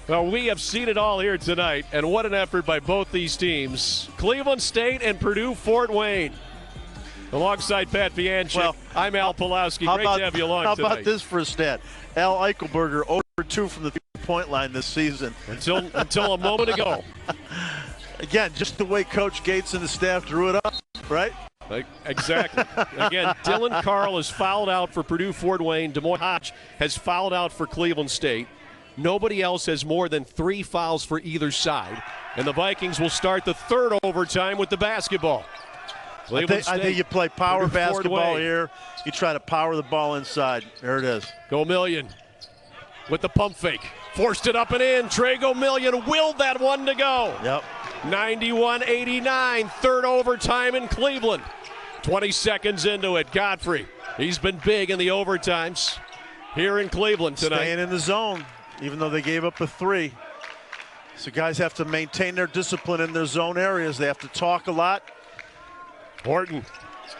Well, we have seen it all here tonight, and what an effort by both these teams. Cleveland State and Purdue-Fort Wayne. Alongside Pat Vianchik, well, I'm Al Pulowski. Great to have you along tonight. How about this for a stat? Al Eichelberger 0-2 from the three-point line this season. Until a moment ago. Again, just the way Coach Gates and the staff drew it up, right? Exactly. Again, Dylan Carl is fouled out for Purdue-Fort Wayne. Des Moines Hodge has fouled out for Cleveland State. Nobody else has more than 3 fouls for either side. And the Vikings will start the third overtime with the basketball. I think you play power basketball here. You try to power the ball inside. There it is. Gomillion with the pump fake. Forced it up and in. Trey Gomillion willed that one to go. Yep. 91-89, third overtime in Cleveland. 20 seconds into it, Godfrey. He's been big in the overtimes here in Cleveland tonight. Staying in the zone, even though they gave up a 3. So guys have to maintain their discipline in their zone areas. They have to talk a lot. Horton.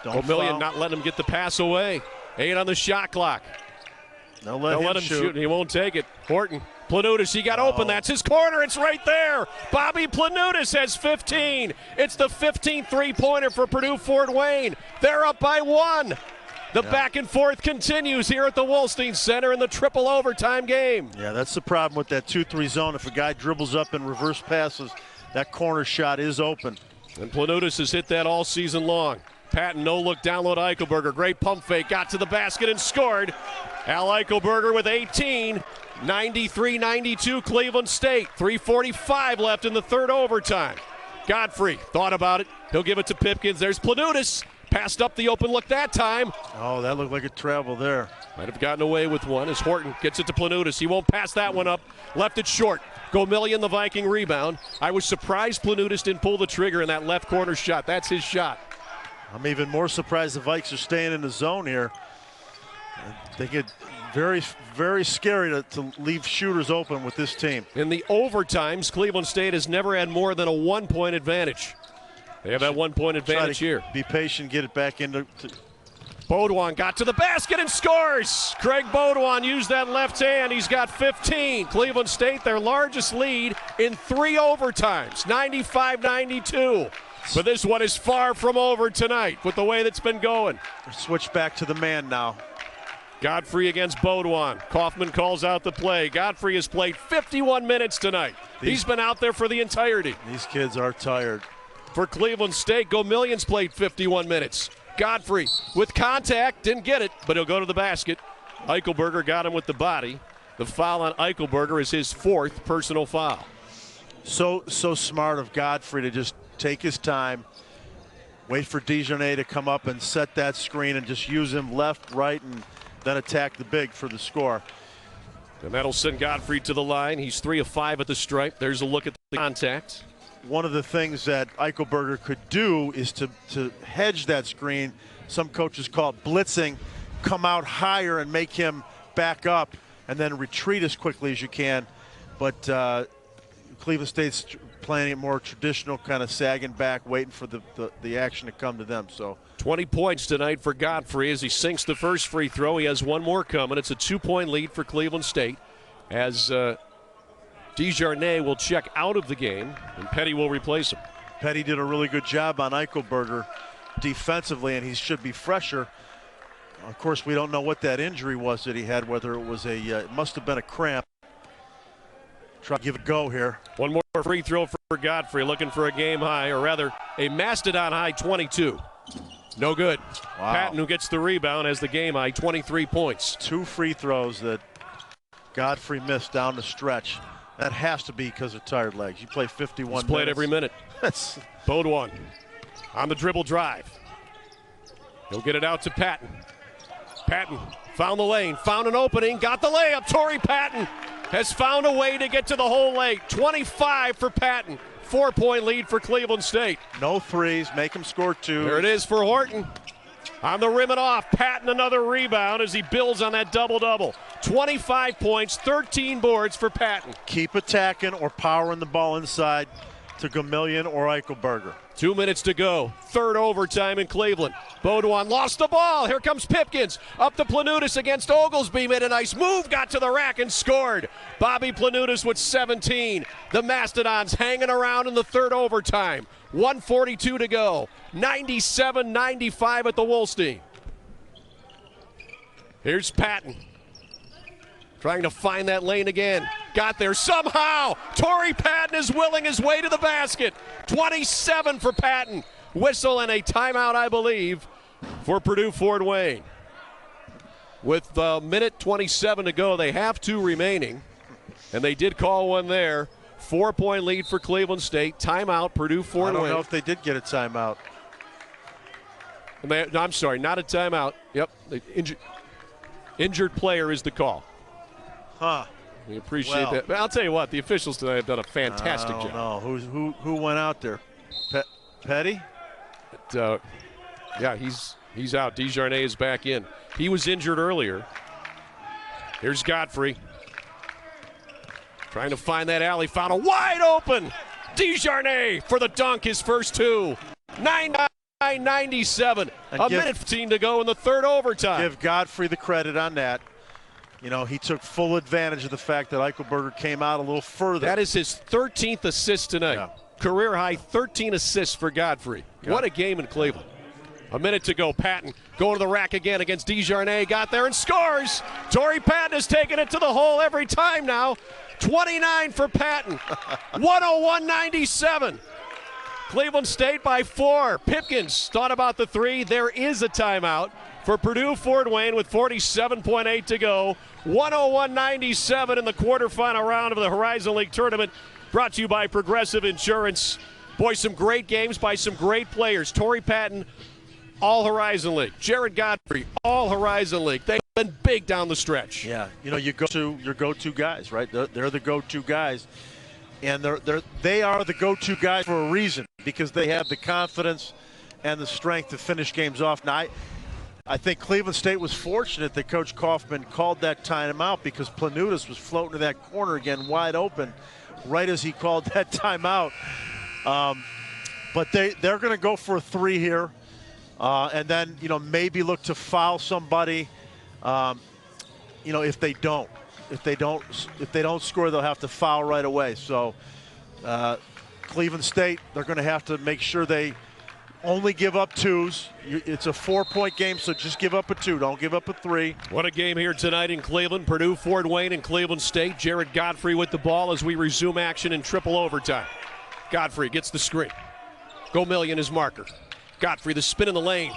Gomillion not letting him get the pass away. 8 on the shot clock. They'll let him shoot. He won't take it. Horton. Planutis, he got open. That's his corner. It's right there. Bobby Planutis has 15. It's the 15th three-pointer for Purdue-Fort Wayne. They're up by 1. The back and forth continues here at the Wolstein Center in the triple overtime game. Yeah, that's the problem with that 2-3 zone. If a guy dribbles up and reverse passes, that corner shot is open. And Planutis has hit that all season long. Patton, no look, down low to Eichelberger. Great pump fake, got to the basket and scored. Al Eichelberger with 18. 93-92 Cleveland State. 3:45 left in the third overtime. Godfrey thought about it. He'll give it to Pipkins. There's Planutis. Passed up the open look that time. Oh, that looked like a travel there. Might have gotten away with one as Horton gets it to Planutis. He won't pass that one up. Left it short. Gomillion, the Viking rebound. I was surprised Planutis didn't pull the trigger in that left corner shot. That's his shot. I'm even more surprised the Vikes are staying in the zone here. They get very, very scary to leave shooters open with this team. In the overtimes, Cleveland State has never had more than a 1-point advantage. They have that 1-point advantage here. Be patient, get it back into. Baudouin got to the basket and scores. Craig Baudouin used that left hand. He's got 15. Cleveland State, their largest lead in 3 overtimes, 95-92. But this one is far from over tonight with the way that's been going. Switch back to the man now. Godfrey against Baudouin. Kaufman calls out the play. Godfrey has played 51 minutes tonight. He's been out there for the entirety. These kids are tired. For Cleveland State, Gomillion's played 51 minutes. Godfrey with contact, didn't get it, but he'll go to the basket. Eichelberger got him with the body. The foul on Eichelberger is his 4th personal foul. So smart of Godfrey to just take his time, wait for Desjardins to come up and set that screen and just use him left, right, and then attack the big for the score. And that'll send Godfrey to the line. He's 3 of 5 at the stripe. There's a look at the contact. One of the things that Eichelberger could do is to hedge that screen. Some coaches call it blitzing. Come out higher and make him back up and then retreat as quickly as you can. But Cleveland State's playing it more traditional, kind of sagging back, waiting for the action to come to them. So 20 points tonight for Godfrey as he sinks the first free throw. He has one more coming. It's a 2-point lead for Cleveland State as Desjardins will check out of the game, and Petty will replace him. Petty did a really good job on Eichelberger defensively, and he should be fresher. Of course, we don't know what that injury was that he had, whether it was it must have been a cramp. Try to give it a go here. One more free throw for Godfrey, looking for a game high, or rather a Mastodon high 22. No good. Wow. Patton, who gets the rebound, has the game high 23 points. 2 free throws that Godfrey missed down the stretch. That has to be because of tired legs. You play 51 minutes. He's played every minute. Baudouin on the dribble drive. He'll get it out to Patton. Patton found the lane, found an opening, got the layup. Torrey Patton has found a way to get to the hole late. 25 for Patton. 4-point lead for Cleveland State. No threes, make him score 2. There it is for Horton. On the rim and off, Patton another rebound as he builds on that double-double. 25 points, 13 boards for Patton. Keep attacking or powering the ball inside. to Gamillion or Eichelberger. 2 minutes to go. Third overtime in Cleveland. Baudouin lost the ball. Here comes Pipkins. Up to Planutis against Oglesby. Made a nice move. Got to the rack and scored. Bobby Planutis with 17. The Mastodons hanging around in the third overtime. 1:42 to go. 97-95 at the Wolstein. Here's Patton. Trying to find that lane again. Got there somehow. Torrey Patton is willing his way to the basket. 27 for Patton. Whistle and a timeout, I believe, for Purdue-Fort Wayne. With a minute 27 to go, they have 2 remaining, and they did call one there. 4-point lead for Cleveland State. Timeout, Purdue-Fort Wayne. I don't know if they did get a timeout. No, I'm sorry, not a timeout. Yep, injured player is the call. Huh. We appreciate that. But I'll tell you what, the officials tonight have done a fantastic job. I don't know. Who went out there? Petty? Yeah, he's out. DeJarnay is back in. He was injured earlier. Here's Godfrey. Trying to find that alley. Found a wide open. DeJarnay for the dunk, his first 2. 99-97. A minute 15 to go in the third overtime. Give Godfrey the credit on that. You know, he took full advantage of the fact that Eichelberger came out a little further. That is his 13th assist tonight. Yeah. Career high 13 assists for Godfrey. Yeah. What a game in Cleveland. A minute to go. Patton going to the rack again against DeJarnay. Got there and scores. Torrey Patton has taken it to the hole every time now. 29 for Patton. 101-97. Cleveland State by 4. Pipkins thought about the 3. There is a timeout for Purdue-Fort Wayne with 47.8 to go. 101-97 in the quarterfinal round of the Horizon League tournament. Brought to you by Progressive Insurance. Boy, some great games by some great players. Torrey Patton, all Horizon League. Jared Godfrey, all Horizon League. They've been big down the stretch. Yeah, you know, you go to your go-to guys, right? They're the go-to guys. And they are the go-to guys for a reason, because they have the confidence and the strength to finish games off. Now, I think Cleveland State was fortunate that Coach Kaufman called that timeout, because Planutis was floating to that corner again wide open right as he called that timeout. But they're going to go for a 3 here, and then, you know, maybe look to foul somebody. You know, if they don't score, they'll have to foul right away. So Cleveland State, they're going to have to make sure they only give up 2s. It's a 4-point game, so just give up a 2. Don't give up a 3. What a game here tonight in Cleveland. Purdue-Fort Wayne and Cleveland State. Jared Godfrey with the ball as we resume action in triple overtime. Godfrey gets the screen. Gamillion is marker. Godfrey, the spin in the lane.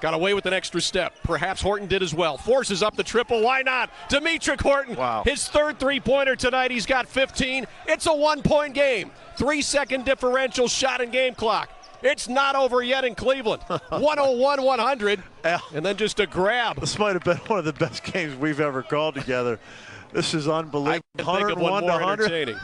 Got away with an extra step. Perhaps Horton did as well. Forces up the triple. Why not? Demetric Horton. Wow. His third three-pointer tonight. He's got 15. It's a 1-point game. 3-second differential shot and game clock. It's not over yet in Cleveland. 101-100. And then just a grab. This might have been one of the best games we've ever called together. This is unbelievable. I can think of one more entertaining.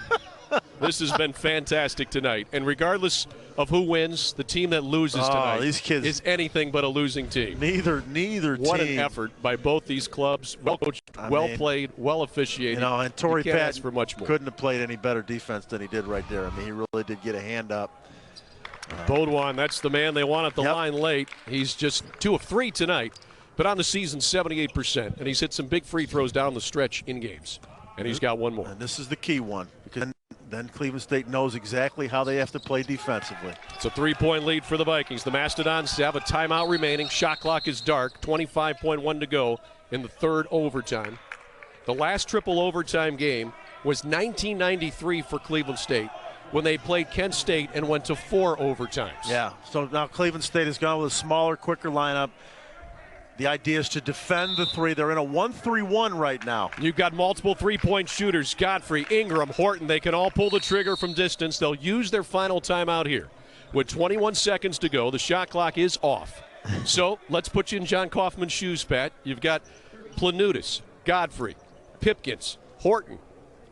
This has been fantastic tonight. And regardless of who wins, the team that loses tonight these kids, is anything but a losing team. Neither team. What an effort by both these clubs. Well coached, well played, well officiated. You know, and Torrey Patton for much more. Couldn't have played any better defense than he did right there. I mean, he really did get a hand up. Baudouin, that's the man they want at the line late. He's just 2 of 3 tonight, but on the season 78%, and he's hit some big free throws down the stretch in games. And he's got one more. And this is the key one, because then Cleveland State knows exactly how they have to play defensively. It's a 3-point lead for the Vikings. The Mastodons have a timeout remaining. Shot clock is dark. 25.1 to go in the third overtime. The last triple overtime game was 1993 for Cleveland State, when they played Kent State and went to 4 overtimes. Yeah, so now Cleveland State has gone with a smaller, quicker lineup. The idea is to defend the 3. They're in a 1-3-1 right now. You've got multiple 3-point shooters. Godfrey, Ingram, Horton. They can all pull the trigger from distance. They'll use their final timeout here. With 21 seconds to go, the shot clock is off. So let's put you in John Kaufman's shoes, Pat. You've got Planutis, Godfrey, Pipkins, Horton.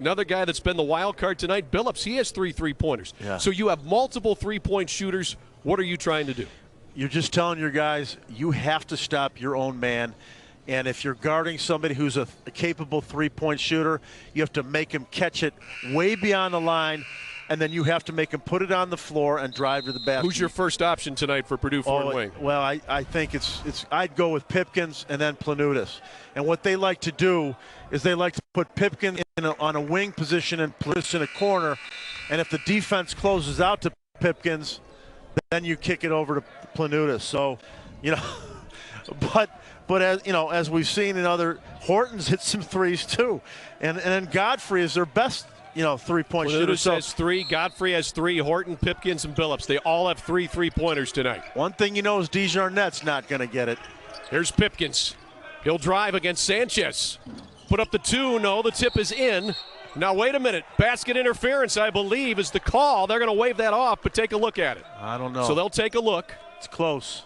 Another guy that's been the wild card tonight, Billups. He has 3 3-pointers. Yeah. So you have multiple 3-point shooters. What are you trying to do? You're just telling your guys, you have to stop your own man. And if you're guarding somebody who's a capable 3-point shooter, you have to make him catch it way beyond the line and then you have to make them put it on the floor and drive to the basket. Who's your first option tonight for Purdue-Fort Wayne? Well, I think I'd go with Pipkins and then Planutis. And what they like to do is they like to put Pipkins on a wing position and Planutis in a corner. And if the defense closes out to Pipkins, then you kick it over to Planutis. So, but as we've seen in other, Horton's hit some threes too, and then Godfrey is their best three-point shooter. Planutis has 3, Godfrey has 3, Horton, Pipkins, and Billups. They all have 3 3-pointers tonight. One thing is DeJarnett's not going to get it. Here's Pipkins. He'll drive against Sanchez. Put up the 2. No, the tip is in. Now, wait a minute. Basket interference, I believe, is the call. They're going to wave that off, but take a look at it. I don't know. So they'll take a look. It's close.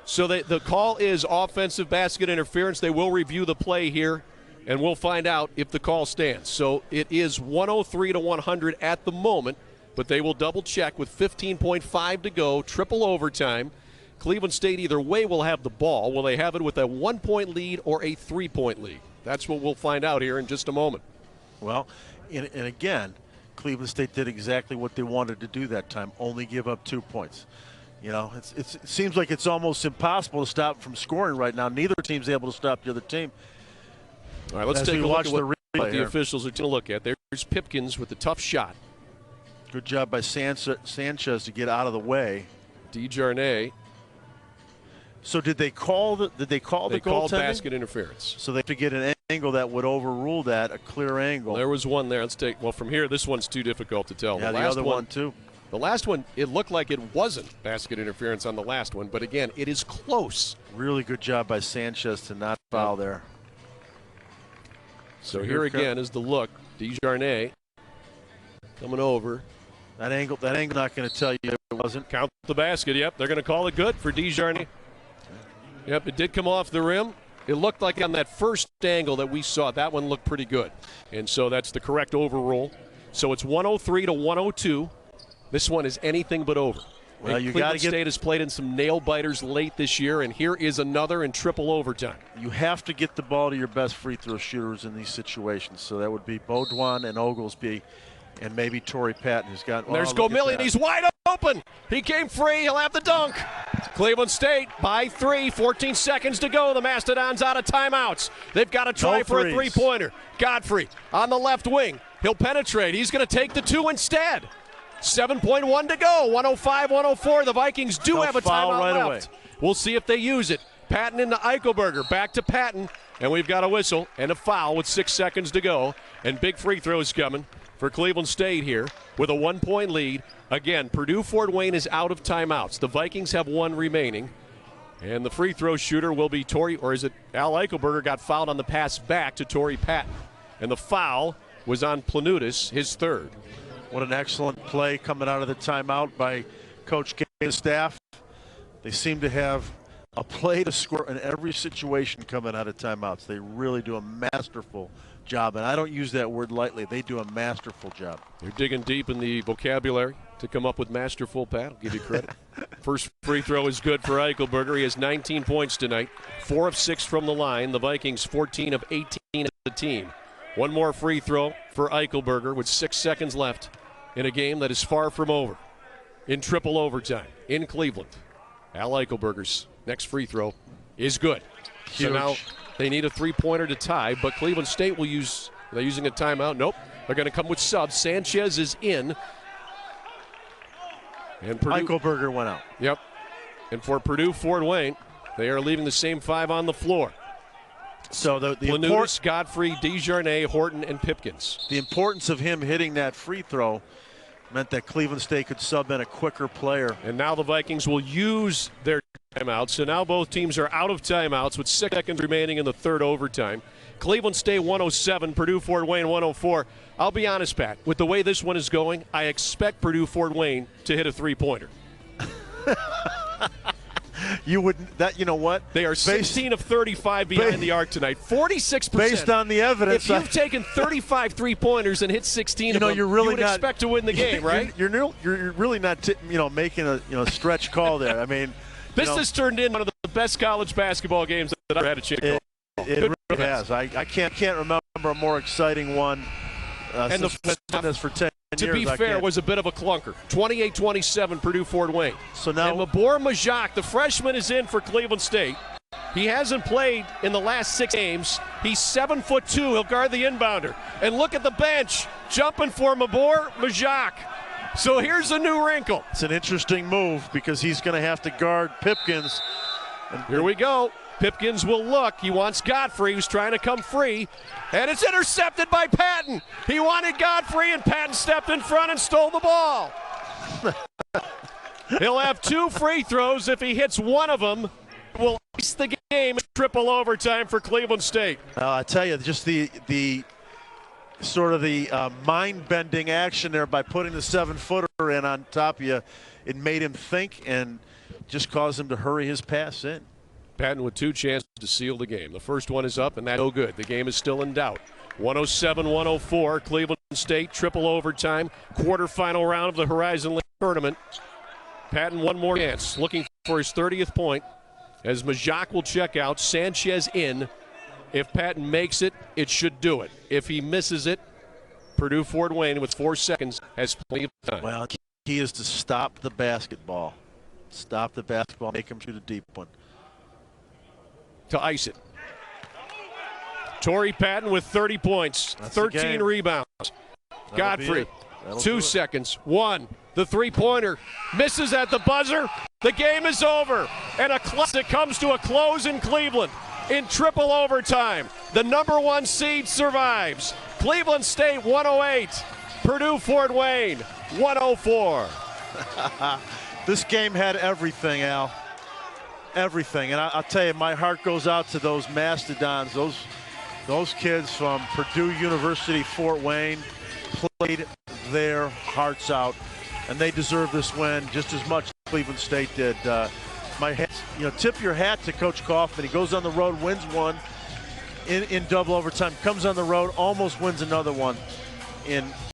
So the call is offensive basket interference. They will review the play here, and we'll find out if the call stands. So it is 103-100 at the moment, but they will double check with 15.5 to go, triple overtime. Cleveland State either way will have the ball. Will they have it with a 1-point lead or a 3-point lead? That's what we'll find out here in just a moment. Well, and again, Cleveland State did exactly what they wanted to do that time, only give up 2 points. It seems like it's almost impossible to stop from scoring right now. Neither team's able to stop the other team. All right, let's take a look at what the officials are taking a look at. There's Pipkins with the tough shot. Good job by Sanchez to get out of the way. DeJarnay. So did they call the goaltending? They called basket interference. So they have to get an angle that would overrule that, a clear angle. Well, there was one there. Let's take. Well, from here, this one's too difficult to tell. Yeah, the other one too. The last one, it looked like it wasn't basket interference on the last one, but again, it is close. Really good job by Sanchez to not foul there. So here again is the look. DeJarnay coming over. That angle not going to tell you it wasn't. Count the basket. Yep, they're going to call it good for DeJarnay. Yep, it did come off the rim. It looked like on that first angle that we saw, that one looked pretty good. And so that's the correct overrule. So it's 103-102. This one is anything but over. Well, you Cleveland State has played in some nail biters late this year, and here is another in triple overtime. You have to get the ball to your best free throw shooters in these situations. So that would be Baudouin and Oglesby, and maybe Torrey Patton, who's got. There's Gomillion. He's wide open. He came free. He'll have the dunk. Cleveland State by 3. 14 seconds to go. The Mastodons out of timeouts. They've got to try for a three-pointer. Godfrey on the left wing. He'll penetrate. He's going to take the 2 instead. 7.1 to go. 105-104. The Vikings do have a timeout right left. We'll see if they use it. Patton into Eichelberger. Back to Patton. And we've got a whistle and a foul with 6 seconds to go. And big free throws coming for Cleveland State here with a 1-point lead. Again, Purdue-Fort Wayne is out of timeouts. The Vikings have 1 remaining. And the free throw shooter will be Al Eichelberger got fouled on the pass back to Torrey Patton. And the foul was on Planutis, his 3rd. What an excellent play coming out of the timeout by Coach K and staff. They seem to have a play to score in every situation coming out of timeouts. They really do a masterful job, and I don't use that word lightly. They do a masterful job. They're digging deep in the vocabulary to come up with masterful, Pat. I'll give you credit. First free throw is good for Eichelberger. He has 19 points tonight, 4 of 6 from the line. The Vikings 14 of 18 as a team. One more free throw for Eichelberger with 6 seconds left in a game that is far from over. In triple overtime in Cleveland. Al Eichelberger's next free throw is good. Huge. So now they need a three-pointer to tie, but Cleveland State will use, they're using a timeout. Nope. They're going to come with subs. Sanchez is in. And Eichelberger went out. Yep. And for Purdue-Fort Wayne, they are leaving the same 5 on the floor. So Planutis, Godfrey, DeJarnay, Horton, and Pipkins. The importance of him hitting that free throw meant that Cleveland State could sub in a quicker player. And now the Vikings will use their timeouts. So now both teams are out of timeouts with 6 seconds remaining in the 3rd overtime. Cleveland State 107, Purdue-Fort Wayne 104. I'll be honest, Pat, with the way this one is going, I expect Purdue-Fort Wayne to hit a three-pointer. You wouldn't. That, you know what? They are 16 of 35 behind the arc tonight. 46%. Based on the evidence. If you've taken 35 three-pointers and hit 16 of them, you're really you would not, expect to win the game, right? You're really not making a stretch call there. I mean, this has turned into one of the best college basketball games that I've had a chance to call. It really has. I can't remember a more exciting one. And since we've done this for 10 to be fair, was a bit of a clunker. 28-27, Purdue-Fort-Wayne. So now, and Majak, the freshman, is in for Cleveland State. He hasn't played in the last 6 games. He's 7'2". He'll guard the inbounder. And look at the bench, jumping for Majak. So here's a new wrinkle. It's an interesting move because he's going to have to guard Pipkins. And here we go. Pipkins will look. He wants Godfrey, who's trying to come free. And it's intercepted by Patton. He wanted Godfrey, and Patton stepped in front and stole the ball. He'll have 2 free throws. If he hits one of them, will ice the game in triple overtime for Cleveland State. I tell you, just the sort of the mind-bending action there by putting the 7-footer in on top of you, it made him think and just caused him to hurry his pass in. Patton with 2 chances to seal the game. The first one is up, and that's no good. The game is still in doubt. 107-104, Cleveland State, triple overtime, quarterfinal round of the Horizon League tournament. Patton one more chance, looking for his 30th point, as Majak will check out, Sanchez in. If Patton makes it, it should do it. If he misses it, Purdue-Fort-Wayne with 4 seconds has plenty of time. Well, key is to stop the basketball. Stop the basketball, make him shoot a deep one. To ice it. Torrey Patton with 30 points, 13 rebounds. Godfrey, 2 seconds. 1, the three-pointer, misses at the buzzer. The game is over, and a classic comes to a close in Cleveland. In triple overtime, the #1 seed survives. Cleveland State 108, Purdue-Fort-Wayne 104. This game had everything, Al. Everything. And I'll tell you, my heart goes out to those mastodons, those kids from Purdue University, Fort Wayne, played their hearts out, and they deserve this win just as much as Cleveland State did. My hat, tip your hat to Coach Kaufman. He goes on the road, wins one in double overtime, comes on the road, almost wins another one in